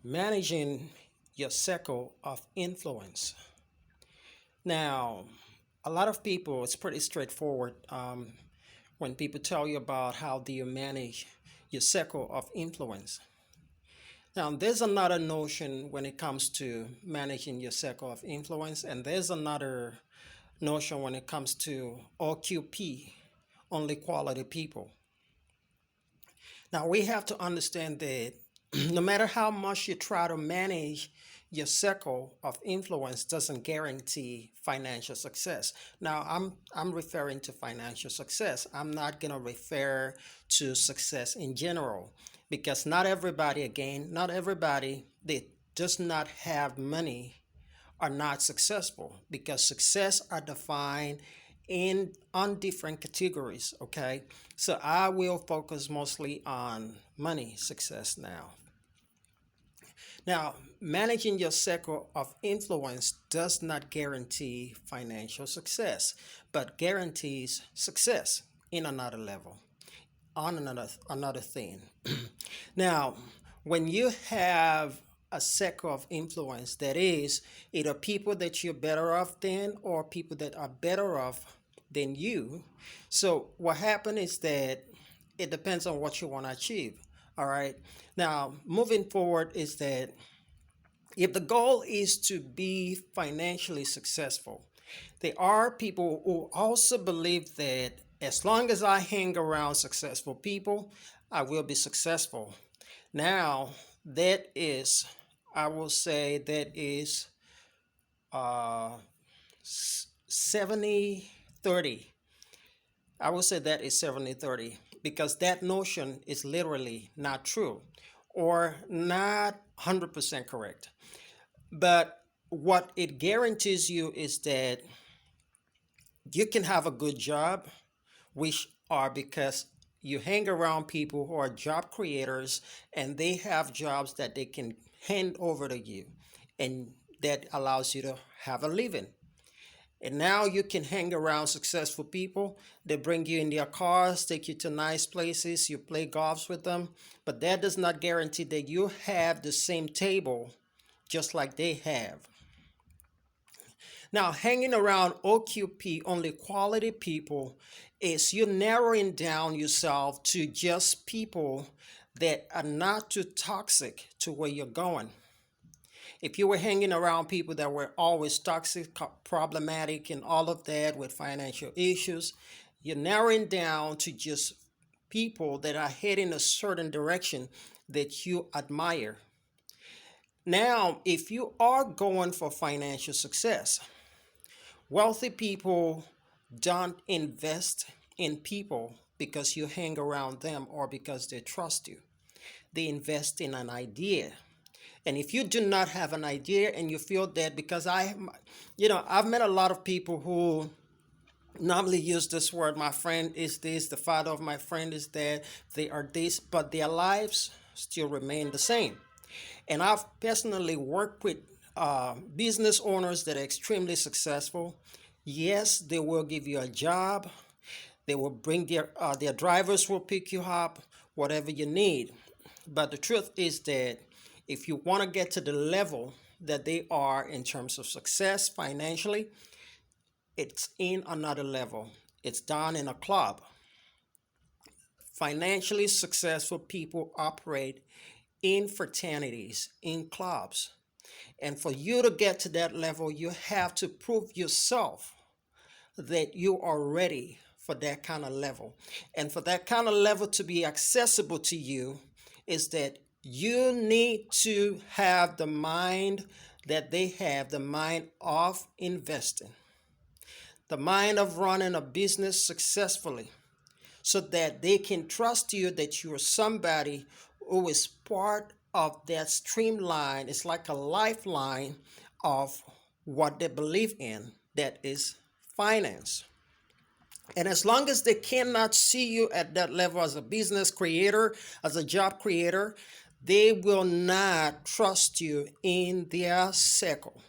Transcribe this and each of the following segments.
Managing your circle of influence. Now, a lot of people, it's pretty straightforward when people tell you about how do you manage your circle of influence. Now, there's another notion when it comes to managing your circle of influence, and there's another notion when it comes to OQP, only quality people. Now, we have to understand that no matter how much you try to manage your circle of influence doesn't guarantee financial success. Now, I'm referring to financial success. I'm not going to refer to success in general because not everybody, again, not everybody that does not have money are not successful because success are defined in on different categories. Okay, so I will focus mostly on money success now, managing your circle of influence does not guarantee financial success, but guarantees success in another level, on another thing. Now, when you have a circle of influence, that is either people that you're better off than or people that are better off than you. So what happened is that it depends on what you want to achieve. All right. Now, moving forward is that if the goal is to be financially successful, there are people who also believe that as long as I hang around successful people, I will be successful. Now, that is, I will say that is uh, 70 30. I will say that is 70-30 because that notion is literally not true or not 100% correct. But what it guarantees you is that you can have a good job, which are because you hang around people who are job creators and they have jobs that they can hand over to you, and that allows you to have a living. And now you can hang around successful people. They bring you in their cars, take you to nice places, you play golf with them, but that does not guarantee that you have the same table just like they have. Now, hanging around OQP, only quality people, is you narrowing down yourself to just people that are not too toxic to where you're going. If you were hanging around people that were always toxic, problematic, and all of that with financial issues, you're narrowing down to just people that are heading a certain direction that you admire. Now, if you are going for financial success, wealthy people don't invest in people because you hang around them or because they trust you. They invest in an idea. And if you do not have an idea and you feel that, because I've met a lot of people who normally use this word, my friend is this, the father of my friend is that, they are this, but their lives still remain the same. And I've personally worked with business owners that are extremely successful. Yes, they will give you a job. They will bring their drivers will pick you up, whatever you need. But the truth is that if you want to get to the level that they are in terms of success financially, it's in another level. It's done in a club. Financially successful people operate in fraternities, in clubs. And for you to get to that level, you have to prove yourself that you are ready for that kind of level. And for that kind of level to be accessible to you, is that you need to have the mind that they have, the mind of investing, the mind of running a business successfully, so that they can trust you that you are somebody who is part of that streamline. It's like a lifeline of what they believe in, that is finance. And as long as they cannot see you at that level as a business creator, as a job creator, they will not trust you in their circle.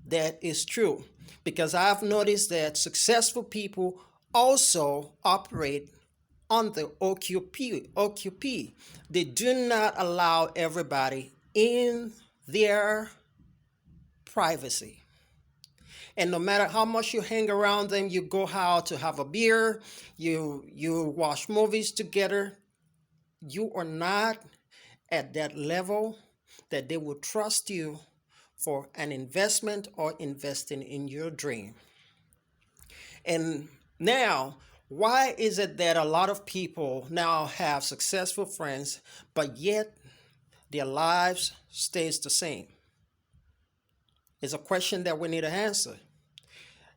That is true because I've noticed that successful people also operate on the OQP, they do not allow everybody in their privacy. And no matter how much you hang around them, you go out to have a beer, you watch movies together, you are not at that level that they will trust you for an investment or investing in your dream. And now, why is it that a lot of people now have successful friends, but yet their lives stays the same? It's a question that we need to answer.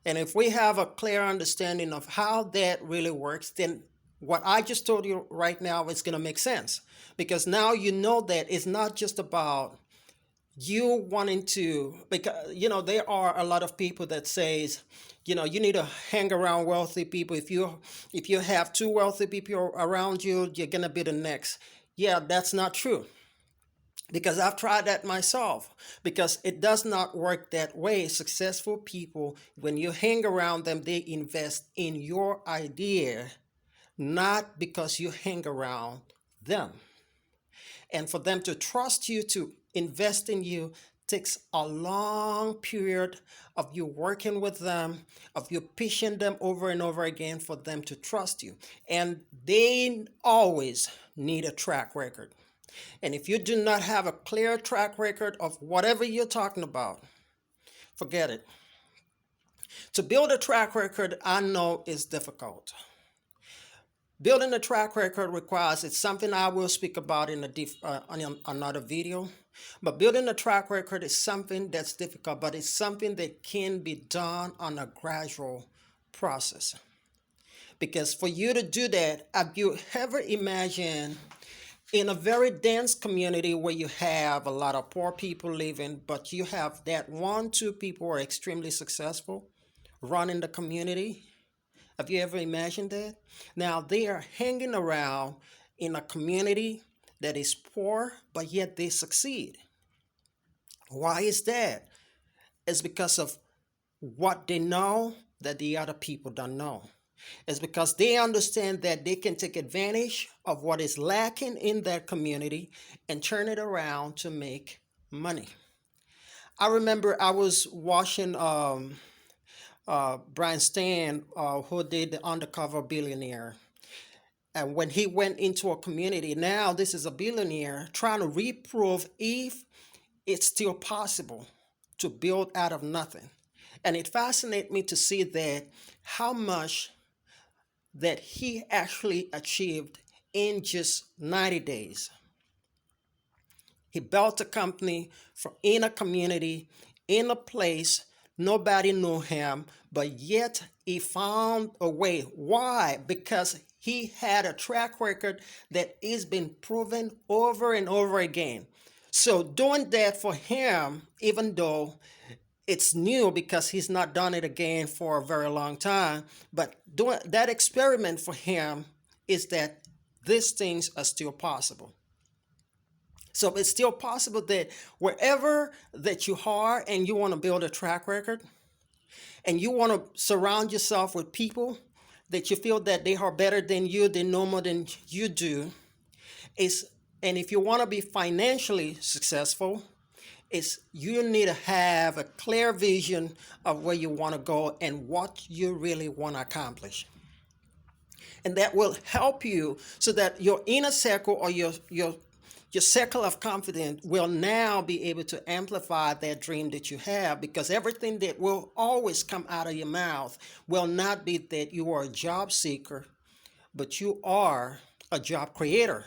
And if we have a clear understanding of how that really works, then what I just told you right now is going to make sense. Because now you know that it's not just about you wanting to, because there are a lot of people that says, you need to hang around wealthy people. If you have two wealthy people around you, you're going to be the next. Yeah, that's not true, because I've tried that myself, because it does not work that way. Successful people, when you hang around them, they invest in your idea, not because you hang around them. And for them to trust you to invest in you takes a long period of you working with them, of you pitching them over and over again for them to trust you. And they always need a track record. And if you do not have a clear track record of whatever you're talking about, forget it. To build a track record, I know is difficult. Building a track record requires, it's something I will speak about in another video. But building a track record is something that's difficult, but it's something that can be done on a gradual process. Because for you to do that, have you ever imagined in a very dense community where you have a lot of poor people living, but you have that one, two people who are extremely successful running the community? Have you ever imagined that? Now they are hanging around in a community that is poor, but yet they succeed. Why is that? It's because of what they know that the other people don't know. It's because they understand that they can take advantage of what is lacking in their community and turn it around to make money. I remember I was watching Brian Stan, who did the Undercover Billionaire. And when he went into a community, now this is a billionaire trying to reprove if it's still possible to build out of nothing. And it fascinates me to see that how much that he actually achieved in just 90 days. He built a company in a community, in a place nobody knew him, but yet he found a way. Why? Because he had a track record that has been proven over and over again. So doing that for him, even though it's new because he's not done it again for a very long time, but doing that experiment for him is that these things are still possible. So it's still possible that wherever that you are and you want to build a track record and you want to surround yourself with people that you feel that they are better than you, they know more than you do, is and if you want to be financially successful, is you need to have a clear vision of where you want to go and what you really want to accomplish. And that will help you so that your inner circle or your circle of confidence will now be able to amplify that dream that you have, because everything that will always come out of your mouth will not be that you are a job seeker, but you are a job creator,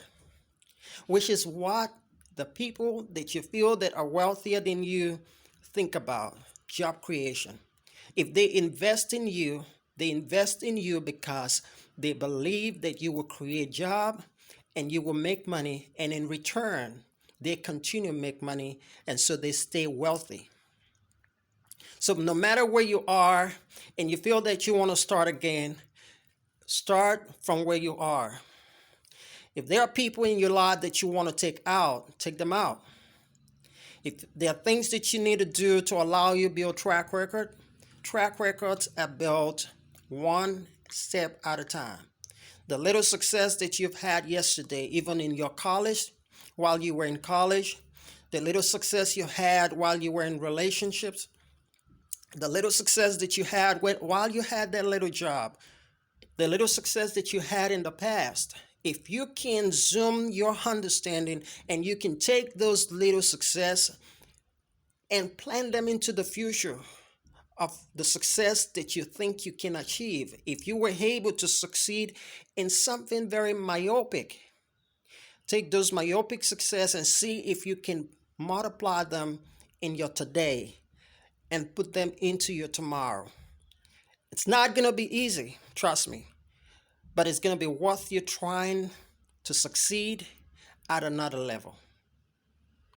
which is what the people that you feel that are wealthier than you think about: job creation. If they invest in you, they invest in you because they believe that you will create job and you will make money, and in return they continue to make money, and so they stay wealthy. So no matter where you are and you feel that you want to start again, start from where you are. If there are people in your life that you want to take out, take them out. If there are things that you need to do to allow you to build track record, track records are built one step at a time. The little success that you've had yesterday, even in your college, while you were in college, the little success you had while you were in relationships, the little success that you had while you had that little job, the little success that you had in the past. If you can zoom your understanding and you can take those little success and plan them into the future of the success that you think you can achieve. If you were able to succeed in something very myopic, take those myopic success and see if you can multiply them in your today and put them into your tomorrow. It's not going to be easy, trust me, but it's going to be worth you trying to succeed at another level.